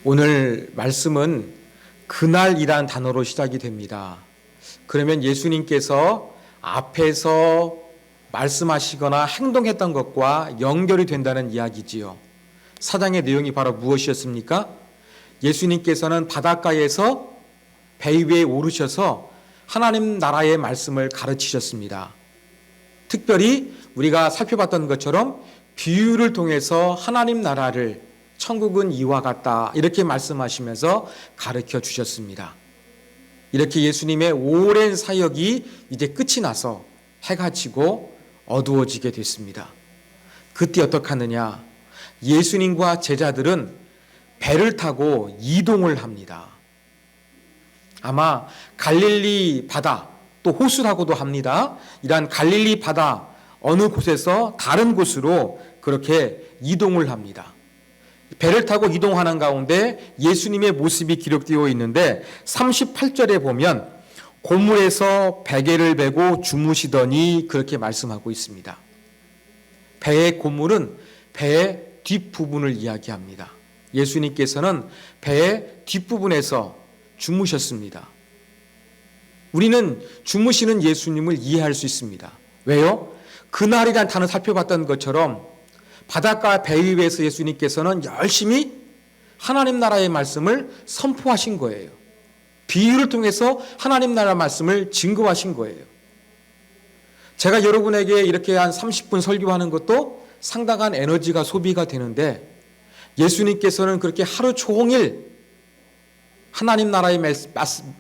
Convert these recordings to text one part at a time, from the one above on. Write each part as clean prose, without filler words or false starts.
오늘 말씀은 그날이란 단어로 시작이 됩니다. 그러면 예수님께서 앞에서 말씀하시거나 행동했던 것과 연결이 된다는 이야기지요. 사장의 내용이 바로 무엇이었습니까? 예수님께서는 바닷가에서 배 위에 오르셔서 하나님 나라의 말씀을 가르치셨습니다. 특별히 우리가 살펴봤던 것처럼 비유를 통해서 하나님 나라를 천국은 이와 같다 이렇게 말씀하시면서 가르쳐 주셨습니다. 이렇게 예수님의 오랜 사역이 이제 끝이 나서 해가 지고 어두워지게 됐습니다. 그때 어떻게 하느냐? 예수님과 제자들은 배를 타고 이동을 합니다. 아마 갈릴리 바다 또 호수라고도 합니다. 이러한 갈릴리 바다 어느 곳에서 다른 곳으로 그렇게 이동을 합니다. 배를 타고 이동하는 가운데 예수님의 모습이 기록되어 있는데 38절에 보면 고물에서 베개를 베고 주무시더니 그렇게 말씀하고 있습니다. 배의 고물은 배의 뒷부분을 이야기합니다. 예수님께서는 배의 뒷부분에서 주무셨습니다. 우리는 주무시는 예수님을 이해할 수 있습니다. 왜요? 그날이란 단어 살펴봤던 것처럼 바닷가 배 위에서 예수님께서는 열심히 하나님 나라의 말씀을 선포하신 거예요. 비유를 통해서 하나님 나라 말씀을 증거하신 거예요. 제가 여러분에게 이렇게 한 30분 설교하는 것도 상당한 에너지가 소비가 되는데 예수님께서는 그렇게 하루 종일 하나님 나라의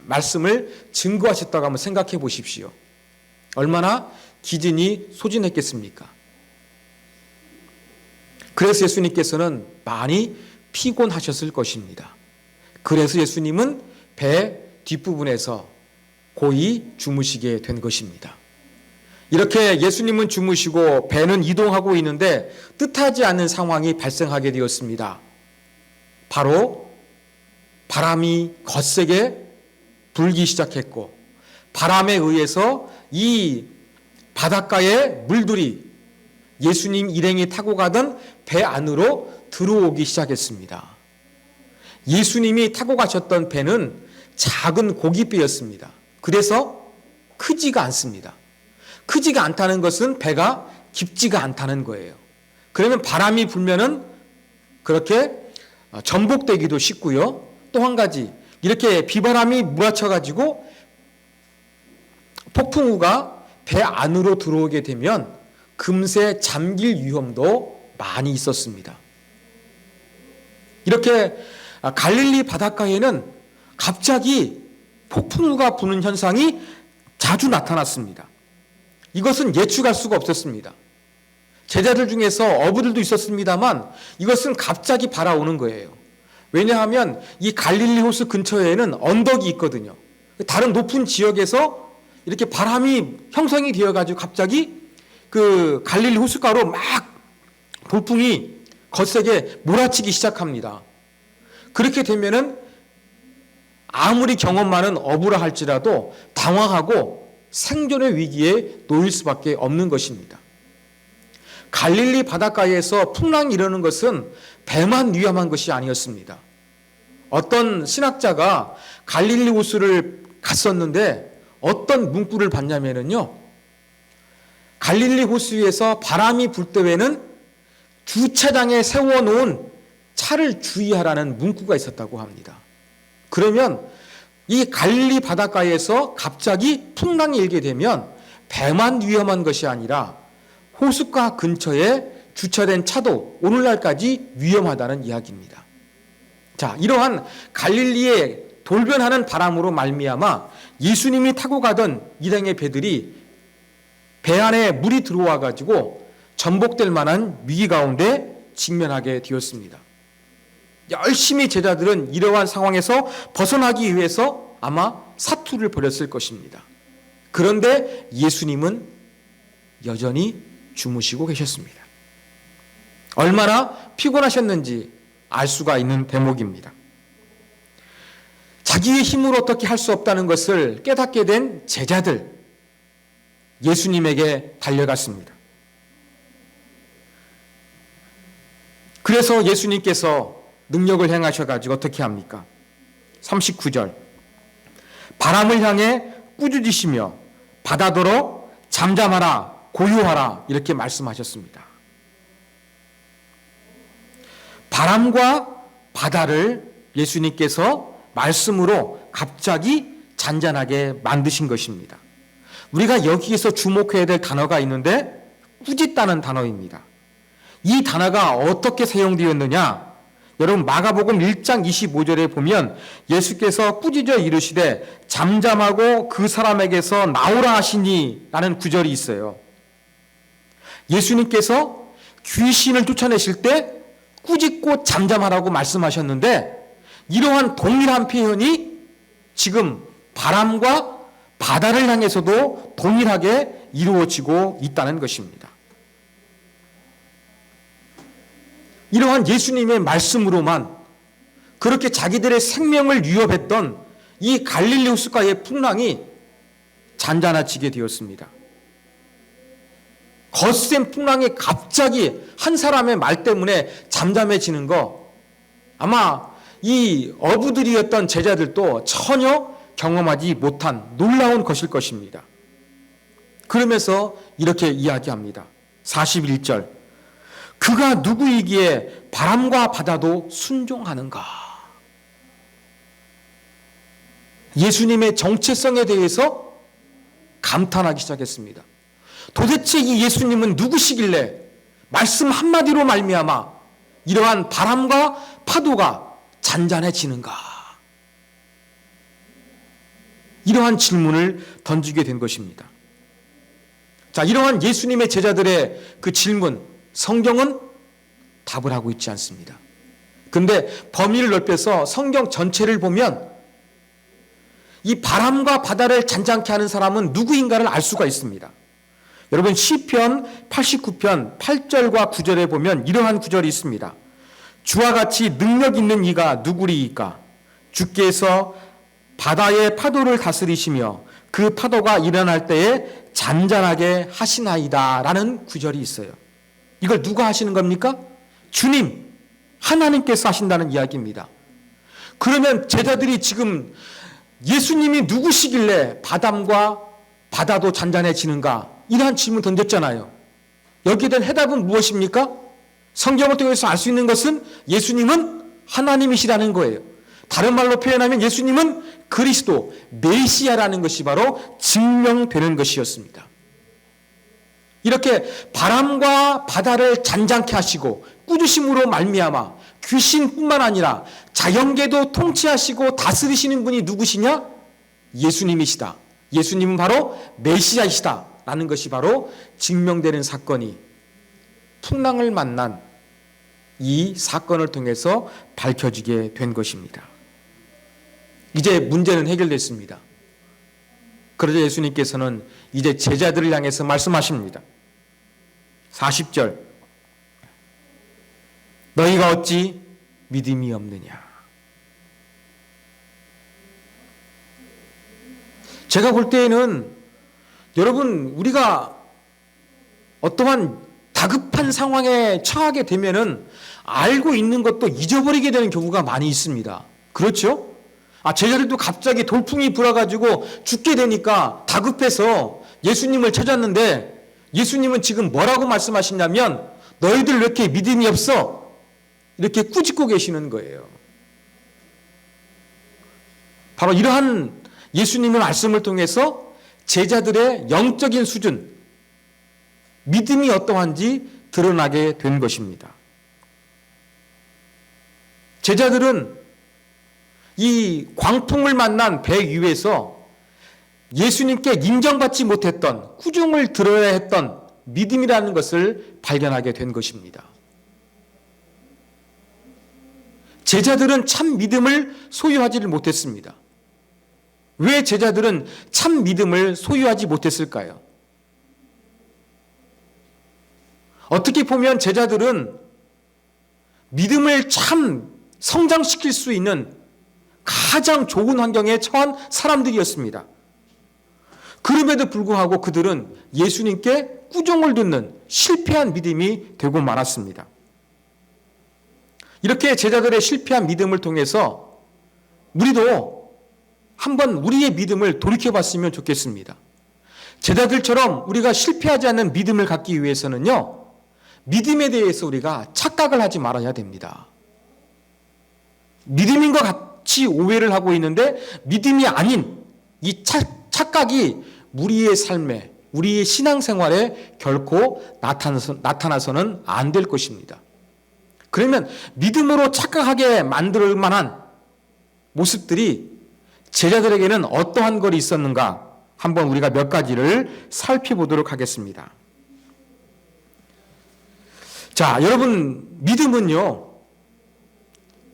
말씀을 증거하셨다고 한번 생각해 보십시오. 얼마나 기진이 소진했겠습니까? 그래서 예수님께서는 많이 피곤하셨을 것입니다. 그래서 예수님은 배 뒷부분에서 고이 주무시게 된 것입니다. 이렇게 예수님은 주무시고 배는 이동하고 있는데 뜻하지 않는 상황이 발생하게 되었습니다. 바로 바람이 거세게 불기 시작했고 바람에 의해서 이 바닷가의 물들이 예수님 일행이 타고 가던 배 안으로 들어오기 시작했습니다. 예수님이 타고 가셨던 배는 작은 고깃배였습니다. 그래서 크지가 않습니다. 크지가 않다는 것은 배가 깊지가 않다는 거예요. 그러면 바람이 불면은 그렇게 전복되기도 쉽고요. 또 한 가지 이렇게 비바람이 몰아쳐가지고 폭풍우가 배 안으로 들어오게 되면 금세 잠길 위험도 많이 있었습니다. 이렇게 갈릴리 바닷가에는 갑자기 폭풍우가 부는 현상이 자주 나타났습니다. 이것은 예측할 수가 없었습니다. 제자들 중에서 어부들도 있었습니다만 이것은 갑자기 발아오는 거예요. 왜냐하면 이 갈릴리 호수 근처에는 언덕이 있거든요. 다른 높은 지역에서 이렇게 바람이 형성이 되어가지고 갑자기 그 갈릴리 호숫가로 막 돌풍이 거세게 몰아치기 시작합니다. 그렇게 되면은 아무리 경험 많은 어부라 할지라도 당황하고 생존의 위기에 놓일 수밖에 없는 것입니다. 갈릴리 바닷가에서 풍랑이 일어나는 것은 배만 위험한 것이 아니었습니다. 어떤 신학자가 갈릴리 호수를 갔었는데 어떤 문구를 봤냐면요. 갈릴리 호수에서 바람이 불 때에는 주차장에 세워놓은 차를 주의하라는 문구가 있었다고 합니다. 그러면 이 갈릴리 바닷가에서 갑자기 풍랑이 일게 되면 배만 위험한 것이 아니라 호숫가 근처에 주차된 차도 오늘날까지 위험하다는 이야기입니다. 자, 이러한 갈릴리에 돌변하는 바람으로 말미암아 예수님이 타고 가던 일행의 배들이 배 안에 물이 들어와 가지고 전복될 만한 위기 가운데 직면하게 되었습니다. 열심히 제자들은 이러한 상황에서 벗어나기 위해서 아마 사투를 벌였을 것입니다. 그런데 예수님은 여전히 주무시고 계셨습니다. 얼마나 피곤하셨는지 알 수가 있는 대목입니다. 자기의 힘으로 어떻게 할 수 없다는 것을 깨닫게 된 제자들, 예수님에게 달려갔습니다. 그래서 예수님께서 능력을 행하셔가지고 어떻게 합니까? 39절. 바람을 향해 꾸짖으시며 바다더러 잠잠하라 고요하라 이렇게 말씀하셨습니다. 바람과 바다를 예수님께서 말씀으로 갑자기 잔잔하게 만드신 것입니다. 우리가 여기에서 주목해야 될 단어가 있는데 꾸짖다는 단어입니다. 이 단어가 어떻게 사용되었느냐? 여러분 마가복음 1장 25절에 보면 예수께서 꾸짖어 이르시되 잠잠하고 그 사람에게서 나오라 하시니 라는 구절이 있어요. 예수님께서 귀신을 쫓아내실 때 꾸짖고 잠잠하라고 말씀하셨는데 이러한 동일한 표현이 지금 바람과 바다를 향해서도 동일하게 이루어지고 있다는 것입니다. 이러한 예수님의 말씀으로만 그렇게 자기들의 생명을 위협했던 이 갈릴리 호숫가의 풍랑이 잔잔해지게 되었습니다. 거센 풍랑이 갑자기 한 사람의 말 때문에 잠잠해지는 거 아마 이 어부들이었던 제자들도 전혀 경험하지 못한 놀라운 것일 것입니다. 그러면서 이렇게 이야기합니다. 41절. 그가 누구이기에 바람과 바다도 순종하는가? 예수님의 정체성에 대해서 감탄하기 시작했습니다. 도대체 이 예수님은 누구시길래 말씀 한마디로 말미암아 이러한 바람과 파도가 잔잔해지는가? 이러한 질문을 던지게 된 것입니다. 자, 이러한 예수님의 제자들의 그 질문, 성경은 답을 하고 있지 않습니다. 근데 범위를 넓혀서 성경 전체를 보면 이 바람과 바다를 잔잔케 하는 사람은 누구인가를 알 수가 있습니다. 여러분 시편 89편 8절과 9절에 보면 이러한 구절이 있습니다. 주와 같이 능력 있는 이가 누구리이까? 주께서 바다의 파도를 다스리시며 그 파도가 일어날 때에 잔잔하게 하시나이다 라는 구절이 있어요. 이걸 누가 하시는 겁니까? 주님, 하나님께서 하신다는 이야기입니다. 그러면 제자들이 지금 예수님이 누구시길래 바람과 바다도 잔잔해지는가? 이러한 질문 던졌잖아요. 여기에 대한 해답은 무엇입니까? 성경을 통해서 알 수 있는 것은 예수님은 하나님이시라는 거예요. 다른 말로 표현하면 예수님은 그리스도, 메시아라는 것이 바로 증명되는 것이었습니다. 이렇게 바람과 바다를 잔잔케 하시고 꾸짖음으로 말미암아 귀신뿐만 아니라 자연계도 통치하시고 다스리시는 분이 누구시냐? 예수님이시다. 예수님은 바로 메시아이시다 라는 것이 바로 증명되는 사건이 풍랑을 만난 이 사건을 통해서 밝혀지게 된 것입니다. 이제 문제는 해결됐습니다. 그러자 예수님께서는 이제 제자들을 향해서 말씀하십니다. 40절. 너희가 어찌 믿음이 없느냐? 제가 볼 때에는 여러분 우리가 어떠한 다급한 상황에 처하게 되면은 알고 있는 것도 잊어버리게 되는 경우가 많이 있습니다. 그렇죠? 제자들도 갑자기 돌풍이 불어가지고 죽게 되니까 다급해서 예수님을 찾았는데 예수님은 지금 뭐라고 말씀하시냐면 너희들 왜 이렇게 믿음이 없어? 이렇게 꾸짖고 계시는 거예요. 바로 이러한 예수님의 말씀을 통해서 제자들의 영적인 수준, 믿음이 어떠한지 드러나게 된 것입니다. 제자들은 이 광풍을 만난 배 위에서 예수님께 인정받지 못했던 꾸중을 들어야 했던 믿음이라는 것을 발견하게 된 것입니다. 제자들은 참 믿음을 소유하지를 못했습니다. 왜 제자들은 참 믿음을 소유하지 못했을까요? 어떻게 보면 제자들은 믿음을 참 성장시킬 수 있는 가장 좋은 환경에 처한 사람들이었습니다. 그럼에도 불구하고 그들은 예수님께 꾸중을 듣는 실패한 믿음이 되고 말았습니다. 이렇게 제자들의 실패한 믿음을 통해서 우리도 한번 우리의 믿음을 돌이켜봤으면 좋겠습니다. 제자들처럼 우리가 실패하지 않는 믿음을 갖기 위해서는요, 믿음에 대해서 우리가 착각을 하지 말아야 됩니다. 믿음인 것 같이 오해를 하고 있는데 믿음이 아닌 이 착각이 우리의 삶에, 우리의 신앙생활에 결코 나타나서는 안 될 것입니다. 그러면 믿음으로 착각하게 만들 만한 모습들이 제자들에게는 어떠한 것이 있었는가 한번 우리가 몇 가지를 살펴보도록 하겠습니다. 자, 여러분, 믿음은요,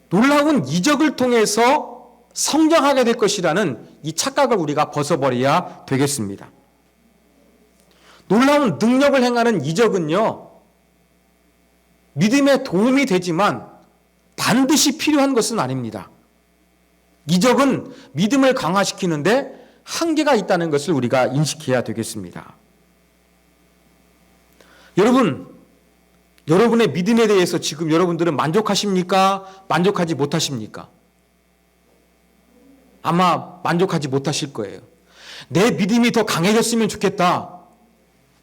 놀라운 이적을 통해서 성장하게 될 것이라는 이 착각을 우리가 벗어버려야 되겠습니다. 놀라운 능력을 행하는 이적은요, 믿음에 도움이 되지만 반드시 필요한 것은 아닙니다. 이적은 믿음을 강화시키는데 한계가 있다는 것을 우리가 인식해야 되겠습니다. 여러분의 믿음에 대해서 지금 여러분들은 만족하십니까? 만족하지 못하십니까? 아마 만족하지 못하실 거예요. 내 믿음이 더 강해졌으면 좋겠다.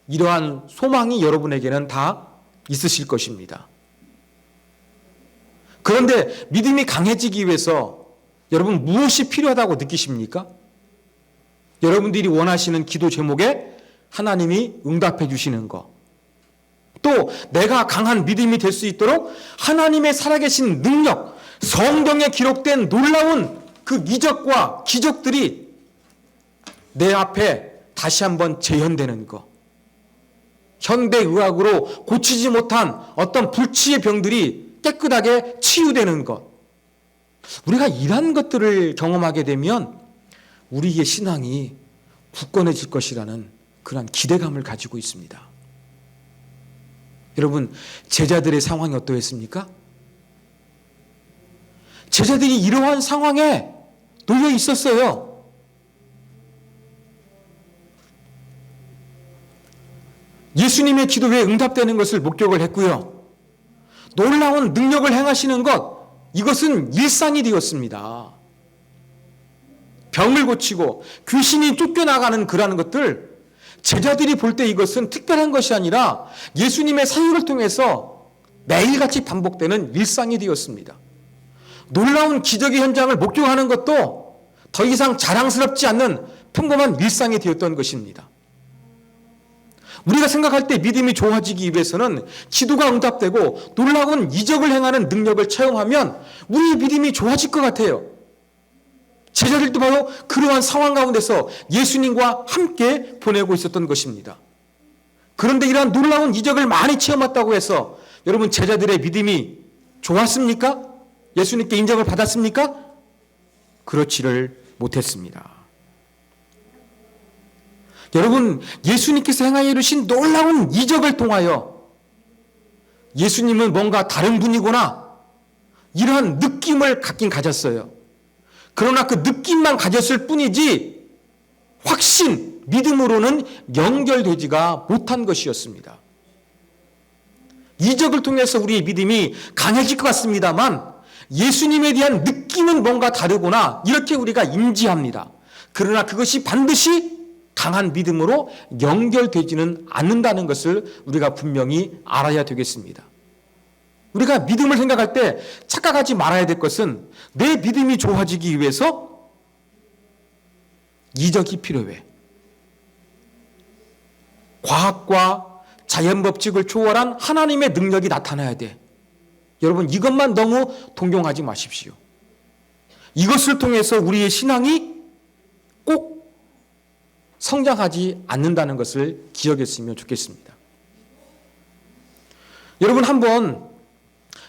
이러한 소망이 여러분에게는 다 있으실 것입니다. 그런데 믿음이 강해지기 위해서 여러분 무엇이 필요하다고 느끼십니까? 여러분들이 원하시는 기도 제목에 하나님이 응답해 주시는 것, 또 내가 강한 믿음이 될 수 있도록 하나님의 살아계신 능력, 성경에 기록된 놀라운 그 이적과 기적들이 내 앞에 다시 한번 재현되는 것, 현대의학으로 고치지 못한 어떤 불치의 병들이 깨끗하게 치유되는 것, 우리가 이러한 것들을 경험하게 되면 우리의 신앙이 굳건해질 것이라는 그런 기대감을 가지고 있습니다. 여러분, 제자들의 상황이 어떠했습니까? 제자들이 이러한 상황에 놓여 있었어요. 예수님의 기도에 응답되는 것을 목격을 했고요. 놀라운 능력을 행하시는 것, 이것은 일상이 되었습니다. 병을 고치고 귀신이 쫓겨나가는 그러한 것들, 제자들이 볼 때 이것은 특별한 것이 아니라 예수님의 사역을 통해서 매일같이 반복되는 일상이 되었습니다. 놀라운 기적의 현장을 목격하는 것도 더 이상 자랑스럽지 않는 평범한 일상이 되었던 것입니다. 우리가 생각할 때 믿음이 좋아지기 위해서는 기도가 응답되고 놀라운 이적을 행하는 능력을 체험하면 우리의 믿음이 좋아질 것 같아요. 제자들도 바로 그러한 상황 가운데서 예수님과 함께 보내고 있었던 것입니다. 그런데 이러한 놀라운 이적을 많이 체험했다고 해서 여러분 제자들의 믿음이 좋았습니까? 예수님께 인정을 받았습니까? 그렇지를 못했습니다. 여러분, 예수님께서 행하여 이루신 놀라운 이적을 통하여 예수님은 뭔가 다른 분이구나, 이러한 느낌을 갖긴 가졌어요. 그러나 그 느낌만 가졌을 뿐이지 확신, 믿음으로는 연결되지가 못한 것이었습니다. 이적을 통해서 우리의 믿음이 강해질 것 같습니다만 예수님에 대한 느낌은 뭔가 다르구나, 이렇게 우리가 인지합니다. 그러나 그것이 반드시 강한 믿음으로 연결되지는 않는다는 것을 우리가 분명히 알아야 되겠습니다. 우리가 믿음을 생각할 때 착각하지 말아야 될 것은 내 믿음이 좋아지기 위해서 이적이 필요해. 과학과 자연 법칙을 초월한 하나님의 능력이 나타나야 돼. 여러분, 이것만 너무 동경하지 마십시오. 이것을 통해서 우리의 신앙이 꼭 성장하지 않는다는 것을 기억했으면 좋겠습니다. 여러분, 한번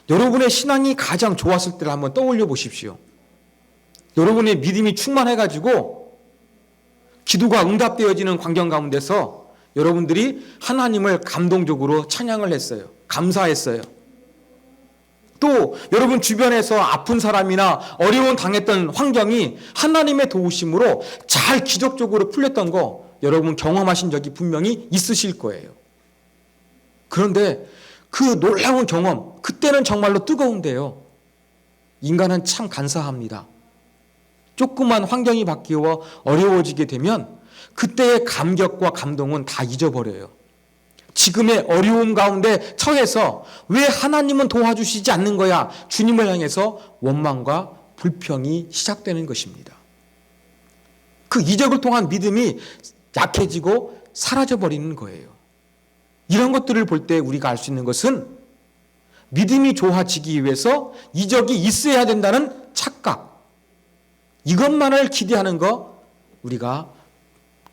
여러분의 신앙이 가장 좋았을 때를 한번 떠올려 보십시오. 여러분의 믿음이 충만해가지고 기도가 응답되어지는 광경 가운데서 여러분들이 하나님을 감동적으로 찬양을 했어요. 감사했어요. 또 여러분 주변에서 아픈 사람이나 어려운 당했던 환경이 하나님의 도우심으로 잘 기적적으로 풀렸던 거 여러분 경험하신 적이 분명히 있으실 거예요. 그런데 그 놀라운 경험, 그때는 정말로 뜨거운데요. 인간은 참 간사합니다. 조그만 환경이 바뀌어 어려워지게 되면 그때의 감격과 감동은 다 잊어버려요. 지금의 어려움 가운데 처해서 왜 하나님은 도와주시지 않는 거야? 주님을 향해서 원망과 불평이 시작되는 것입니다. 그 이적을 통한 믿음이 약해지고 사라져버리는 거예요. 이런 것들을 볼 때 우리가 알 수 있는 것은 믿음이 좋아지기 위해서 이적이 있어야 된다는 착각, 이것만을 기대하는 거 우리가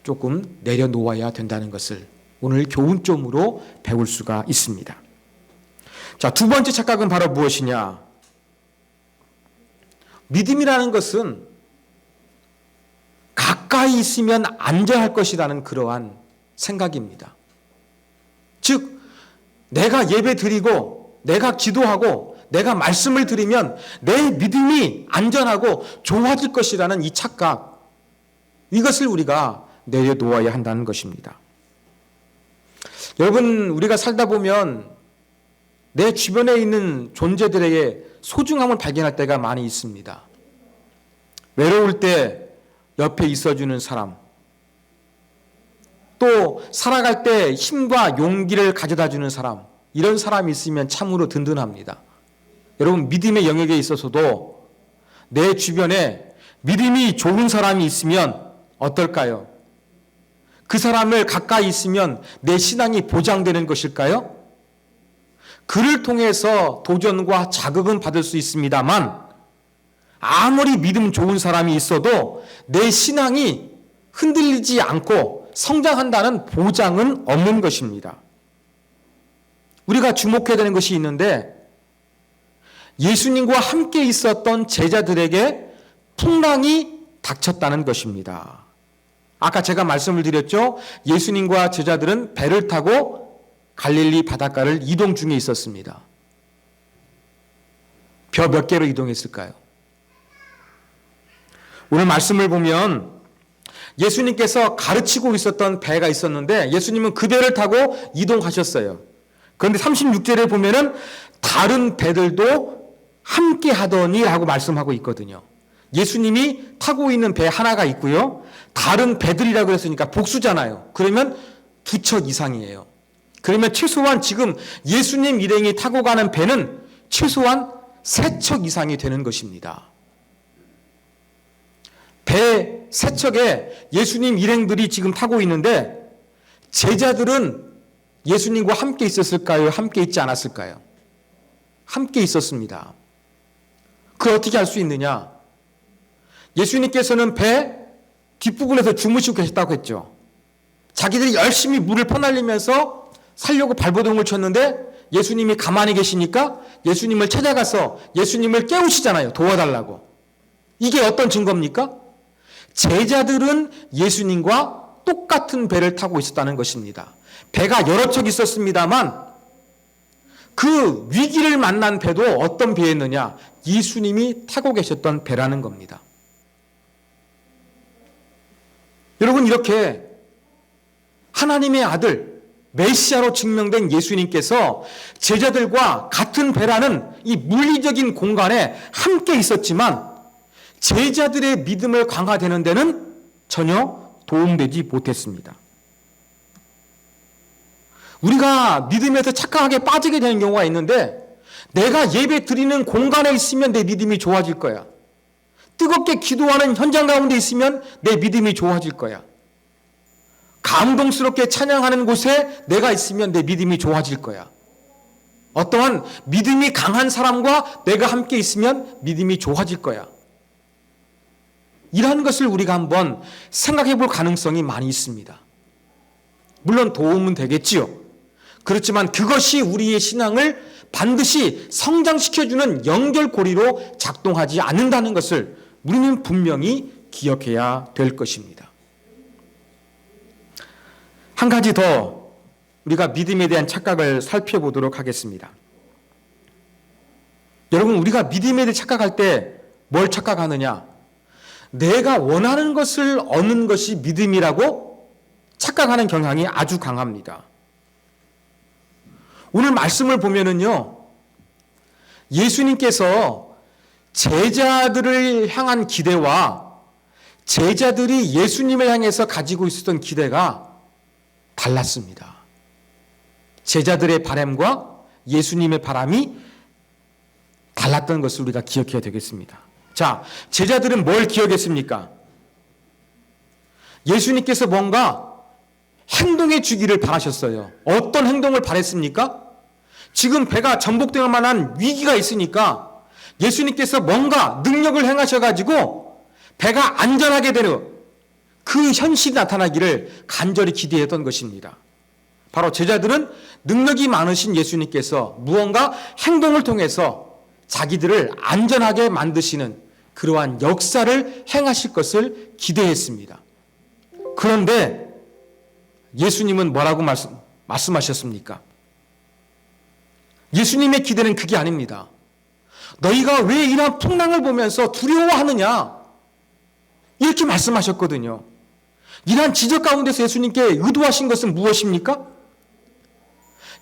조금 내려놓아야 된다는 것을 오늘 교훈점으로 배울 수가 있습니다. 자, 두 번째 착각은 바로 무엇이냐? 믿음이라는 것은 가까이 있으면 안전할 것이라는 그러한 생각입니다. 즉, 내가 예배 드리고 내가 기도하고 내가 말씀을 드리면 내 믿음이 안전하고 좋아질 것이라는 이 착각, 이것을 우리가 내려놓아야 한다는 것입니다. 여러분, 우리가 살다 보면 내 주변에 있는 존재들에게 소중함을 발견할 때가 많이 있습니다. 외로울 때 옆에 있어주는 사람, 또 살아갈 때 힘과 용기를 가져다주는 사람, 이런 사람이 있으면 참으로 든든합니다. 여러분, 믿음의 영역에 있어서도 내 주변에 믿음이 좋은 사람이 있으면 어떨까요? 그 사람을 가까이 있으면 내 신앙이 보장되는 것일까요? 그를 통해서 도전과 자극은 받을 수 있습니다만 아무리 믿음 좋은 사람이 있어도 내 신앙이 흔들리지 않고 성장한다는 보장은 없는 것입니다. 우리가 주목해야 되는 것이 있는데 예수님과 함께 있었던 제자들에게 풍랑이 닥쳤다는 것입니다. 아까 제가 말씀을 드렸죠. 예수님과 제자들은 배를 타고 갈릴리 바닷가를 이동 중에 있었습니다. 벼 몇 개로 이동했을까요? 오늘 말씀을 보면 예수님께서 가르치고 있었던 배가 있었는데 예수님은 그 배를 타고 이동하셨어요. 그런데 36절에 보면은 다른 배들도 함께 하더니 라고 말씀하고 있거든요. 예수님이 타고 있는 배 하나가 있고요. 다른 배들이라고 했으니까 복수잖아요. 그러면 2척 이상이에요. 그러면 최소한 지금 예수님 일행이 타고 가는 배는 최소한 3척 이상이 되는 것입니다. 배 3척에 예수님 일행들이 지금 타고 있는데 제자들은 예수님과 함께 있었을까요? 함께 있지 않았을까요? 함께 있었습니다. 그걸 어떻게 알 수 있느냐? 예수님께서는 배 뒷부분에서 주무시고 계셨다고 했죠. 자기들이 열심히 물을 퍼날리면서 살려고 발버둥을 쳤는데 예수님이 가만히 계시니까 예수님을 찾아가서 예수님을 깨우시잖아요. 도와달라고. 이게 어떤 증거입니까? 제자들은 예수님과 똑같은 배를 타고 있었다는 것입니다. 배가 여러 척 있었습니다만 그 위기를 만난 배도 어떤 배였느냐? 예수님이 타고 계셨던 배라는 겁니다. 여러분, 이렇게 하나님의 아들 메시아로 증명된 예수님께서 제자들과 같은 배라는 이 물리적인 공간에 함께 있었지만 제자들의 믿음을 강화되는 데는 전혀 도움되지 못했습니다. 우리가 믿음에서 착각하게 빠지게 되는 경우가 있는데 내가 예배 드리는 공간에 있으면 내 믿음이 좋아질 거야. 뜨겁게 기도하는 현장 가운데 있으면 내 믿음이 좋아질 거야. 감동스럽게 찬양하는 곳에 내가 있으면 내 믿음이 좋아질 거야. 어떠한 믿음이 강한 사람과 내가 함께 있으면 믿음이 좋아질 거야. 이러한 것을 우리가 한번 생각해 볼 가능성이 많이 있습니다. 물론 도움은 되겠지요. 그렇지만 그것이 우리의 신앙을 반드시 성장시켜주는 연결고리로 작동하지 않는다는 것을 우리는 분명히 기억해야 될 것입니다. 한 가지 더 우리가 믿음에 대한 착각을 살펴보도록 하겠습니다. 여러분, 우리가 믿음에 대해 착각할 때 뭘 착각하느냐? 내가 원하는 것을 얻는 것이 믿음이라고 착각하는 경향이 아주 강합니다. 오늘 말씀을 보면은요, 예수님께서 제자들을 향한 기대와 제자들이 예수님을 향해서 가지고 있었던 기대가 달랐습니다. 제자들의 바람과 예수님의 바람이 달랐던 것을 우리가 기억해야 되겠습니다. 자, 제자들은 뭘 기억했습니까? 예수님께서 뭔가 행동해 주기를 바라셨어요. 어떤 행동을 바랬습니까? 지금 배가 전복될 만한 위기가 있으니까 예수님께서 뭔가 능력을 행하셔가지고 배가 안전하게 되는 그 현실이 나타나기를 간절히 기대했던 것입니다. 바로 제자들은 능력이 많으신 예수님께서 무언가 행동을 통해서 자기들을 안전하게 만드시는 그러한 역사를 행하실 것을 기대했습니다. 그런데 예수님은 뭐라고 말씀하셨습니까? 예수님의 기대는 그게 아닙니다. 너희가 왜 이러한 풍랑을 보면서 두려워하느냐? 이렇게 말씀하셨거든요. 이러한 지적 가운데서 예수님께 의도하신 것은 무엇입니까?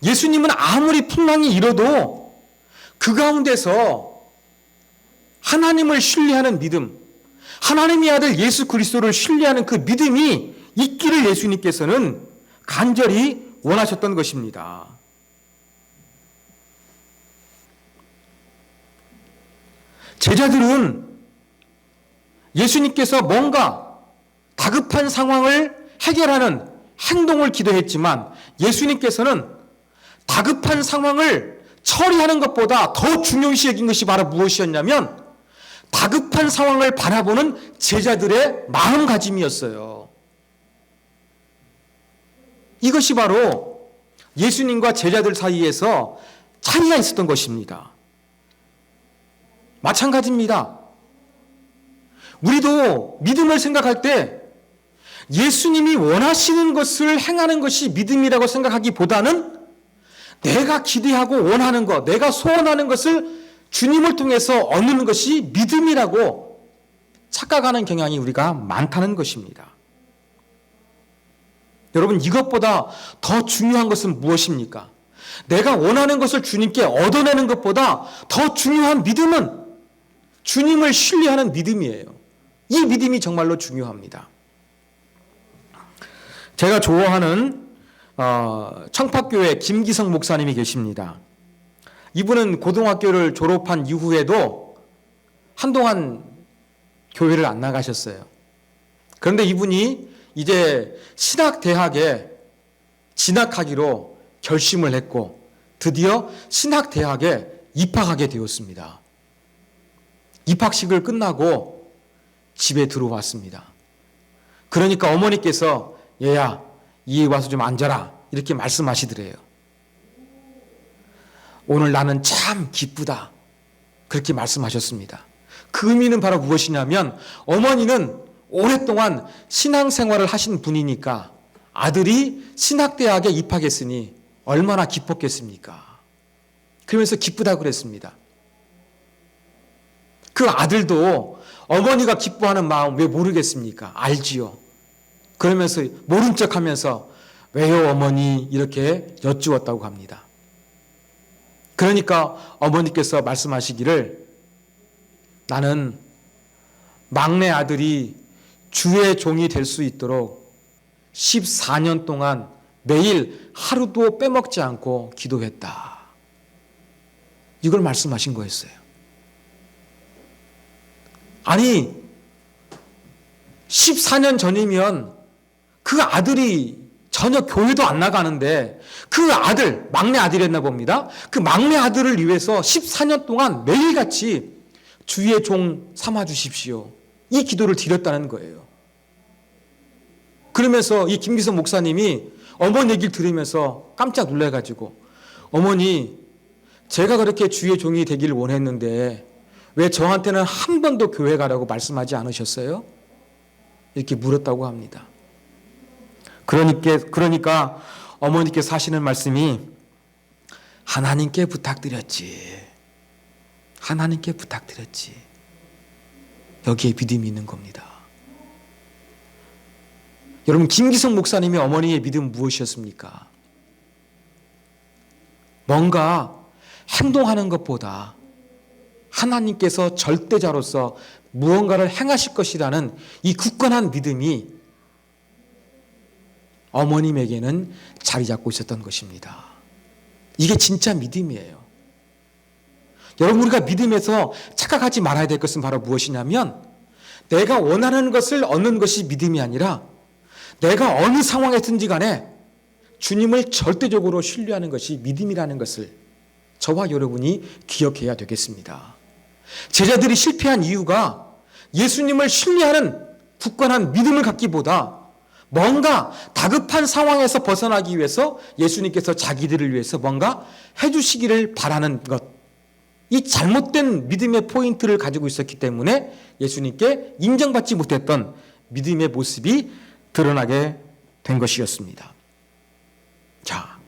예수님은 아무리 풍랑이 일어도 그 가운데서 하나님을 신뢰하는 믿음, 하나님의 아들 예수 그리스도를 신뢰하는 그 믿음이 있기를 예수님께서는 간절히 원하셨던 것입니다. 제자들은 예수님께서 뭔가 다급한 상황을 해결하는 행동을 기도했지만 예수님께서는 다급한 상황을 처리하는 것보다 더 중요시 여긴 것이 바로 무엇이었냐면 다급한 상황을 바라보는 제자들의 마음가짐이었어요. 이것이 바로 예수님과 제자들 사이에서 차이가 있었던 것입니다. 마찬가지입니다. 우리도 믿음을 생각할 때 예수님이 원하시는 것을 행하는 것이 믿음이라고 생각하기보다는 내가 기대하고 원하는 것, 내가 소원하는 것을 주님을 통해서 얻는 것이 믿음이라고 착각하는 경향이 우리가 많다는 것입니다. 여러분, 이것보다 더 중요한 것은 무엇입니까? 내가 원하는 것을 주님께 얻어내는 것보다 더 중요한 믿음은 주님을 신뢰하는 믿음이에요. 이 믿음이 정말로 중요합니다. 제가 좋아하는 청파교회 김기성 목사님이 계십니다. 이분은 고등학교를 졸업한 이후에도 한동안 교회를 안 나가셨어요. 그런데 이분이 이제 신학대학에 진학하기로 결심을 했고 드디어 신학대학에 입학하게 되었습니다. 입학식을 끝나고 집에 들어왔습니다. 그러니까 어머니께서 얘야, 이에 와서 좀 앉아라 이렇게 말씀하시더래요. 오늘 나는 참 기쁘다 그렇게 말씀하셨습니다. 그 의미는 바로 무엇이냐면 어머니는 오랫동안 신앙생활을 하신 분이니까 아들이 신학대학에 입학했으니 얼마나 기뻤겠습니까? 그러면서 기쁘다고 그랬습니다. 그 아들도 어머니가 기뻐하는 마음 왜 모르겠습니까? 알지요. 그러면서 모른 척하면서 왜요 어머니 이렇게 여쭈었다고 합니다. 그러니까 어머니께서 말씀하시기를 나는 막내 아들이 주의 종이 될 수 있도록 14년 동안 매일 하루도 빼먹지 않고 기도했다. 이걸 말씀하신 거였어요. 아니 14년 전이면 그 아들이 전혀 교회도 안 나가는데 그 아들, 막내 아들이었나 봅니다. 그 막내 아들을 위해서 14년 동안 매일같이 주의 종 삼아 주십시오. 이 기도를 드렸다는 거예요. 그러면서 이 김기성 목사님이 어머니 얘기를 들으면서 깜짝 놀라가지고 어머니 제가 그렇게 주의 종이 되기를 원했는데 왜 저한테는 한 번도 교회 가라고 말씀하지 않으셨어요? 이렇게 물었다고 합니다. 그러니까 어머니께서 하시는 말씀이 하나님께 부탁드렸지. 하나님께 부탁드렸지. 여기에 믿음이 있는 겁니다. 여러분, 김기성 목사님의 어머니의 믿음은 무엇이었습니까? 뭔가 행동하는 것보다 하나님께서 절대자로서 무언가를 행하실 것이라는 이 굳건한 믿음이 어머님에게는 자리 잡고 있었던 것입니다. 이게 진짜 믿음이에요. 여러분, 우리가 믿음에서 착각하지 말아야 될 것은 바로 무엇이냐면, 내가 원하는 것을 얻는 것이 믿음이 아니라 내가 어느 상황에든지 간에 주님을 절대적으로 신뢰하는 것이 믿음이라는 것을 저와 여러분이 기억해야 되겠습니다. 제자들이 실패한 이유가 예수님을 신뢰하는 굳건한 믿음을 갖기보다 뭔가 다급한 상황에서 벗어나기 위해서 예수님께서 자기들을 위해서 뭔가 해주시기를 바라는 것, 이 잘못된 믿음의 포인트를 가지고 있었기 때문에 예수님께 인정받지 못했던 믿음의 모습이 드러나게 된 것이었습니다. 자,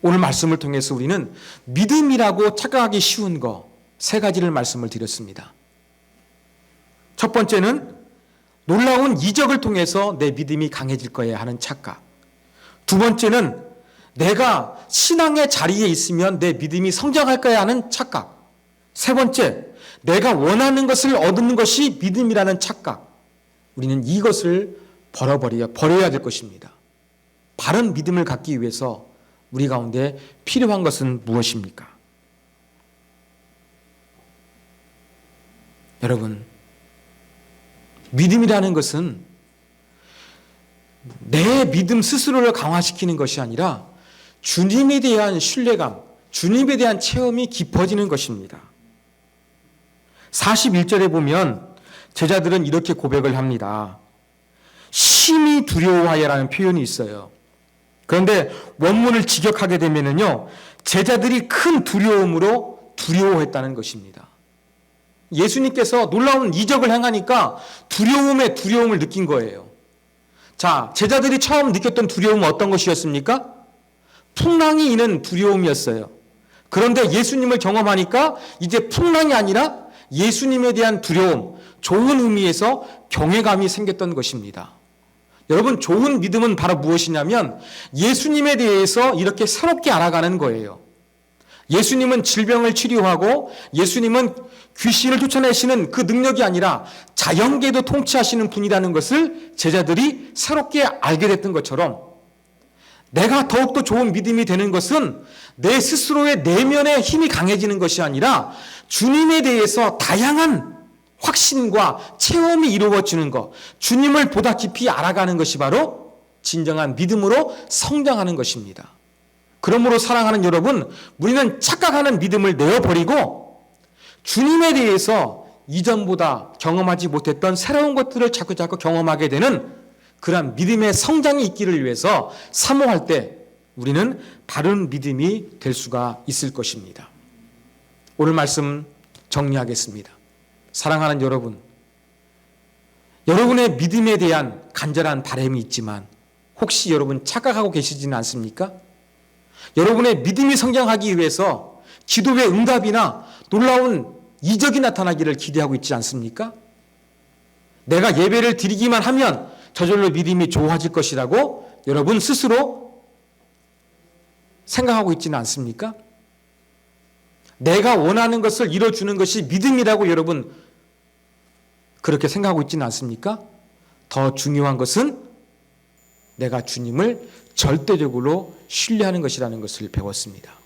오늘 말씀을 통해서 우리는 믿음이라고 착각하기 쉬운 거 세 가지를 말씀을 드렸습니다. 첫 번째는 놀라운 이적을 통해서 내 믿음이 강해질 거야 하는 착각. 두 번째는 내가 신앙의 자리에 있으면 내 믿음이 성장할 거야 하는 착각. 세 번째, 내가 원하는 것을 얻는 것이 믿음이라는 착각. 우리는 이것을 버려야 될 것입니다. 바른 믿음을 갖기 위해서 우리 가운데 필요한 것은 무엇입니까? 여러분, 믿음이라는 것은 내 믿음 스스로를 강화시키는 것이 아니라 주님에 대한 신뢰감, 주님에 대한 체험이 깊어지는 것입니다. 41절에 보면 제자들은 이렇게 고백을 합니다. 심히 두려워하여라는 표현이 있어요. 그런데 원문을 직역하게 되면요, 제자들이 큰 두려움으로 두려워했다는 것입니다. 예수님께서 놀라운 이적을 행하니까 두려움에 두려움을 느낀 거예요. 자, 제자들이 처음 느꼈던 두려움은 어떤 것이었습니까? 풍랑이 있는 두려움이었어요. 그런데 예수님을 경험하니까 이제 풍랑이 아니라 예수님에 대한 두려움, 좋은 의미에서 경외감이 생겼던 것입니다. 여러분, 좋은 믿음은 바로 무엇이냐면 예수님에 대해서 이렇게 새롭게 알아가는 거예요. 예수님은 질병을 치료하고 예수님은 귀신을 쫓아내시는 그 능력이 아니라 자연계도 통치하시는 분이라는 것을 제자들이 새롭게 알게 됐던 것처럼, 내가 더욱더 좋은 믿음이 되는 것은 내 스스로의 내면의 힘이 강해지는 것이 아니라 주님에 대해서 다양한 확신과 체험이 이루어지는 것, 주님을 보다 깊이 알아가는 것이 바로 진정한 믿음으로 성장하는 것입니다. 그러므로 사랑하는 여러분, 우리는 착각하는 믿음을 내어버리고 주님에 대해서 이전보다 경험하지 못했던 새로운 것들을 자꾸 경험하게 되는 그러한 믿음의 성장이 있기를 위해서 사모할 때 우리는 바른 믿음이 될 수가 있을 것입니다. 오늘 말씀 정리하겠습니다. 사랑하는 여러분, 여러분의 믿음에 대한 간절한 바람이 있지만 혹시 여러분 착각하고 계시지는 않습니까? 여러분의 믿음이 성장하기 위해서 기도의 응답이나 놀라운 이적이 나타나기를 기대하고 있지 않습니까? 내가 예배를 드리기만 하면 저절로 믿음이 좋아질 것이라고 여러분 스스로 생각하고 있지는 않습니까? 내가 원하는 것을 이뤄주는 것이 믿음이라고 여러분 그렇게 생각하고 있지는 않습니까? 더 중요한 것은 내가 주님을 절대적으로 신뢰하는 것이라는 것을 배웠습니다.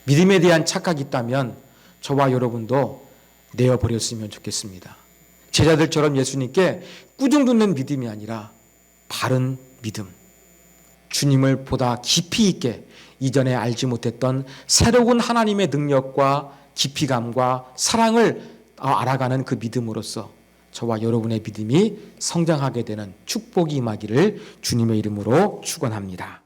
믿음에 대한 착각이 있다면 저와 여러분도 내어버렸으면 좋겠습니다. 제자들처럼 예수님께 꾸중 듣는 믿음이 아니라 바른 믿음, 주님을 보다 깊이 있게 이전에 알지 못했던 새로운 하나님의 능력과 깊이감과 사랑을 알아가는 그 믿음으로써 저와 여러분의 믿음이 성장하게 되는 축복이 임하기를 주님의 이름으로 축원합니다.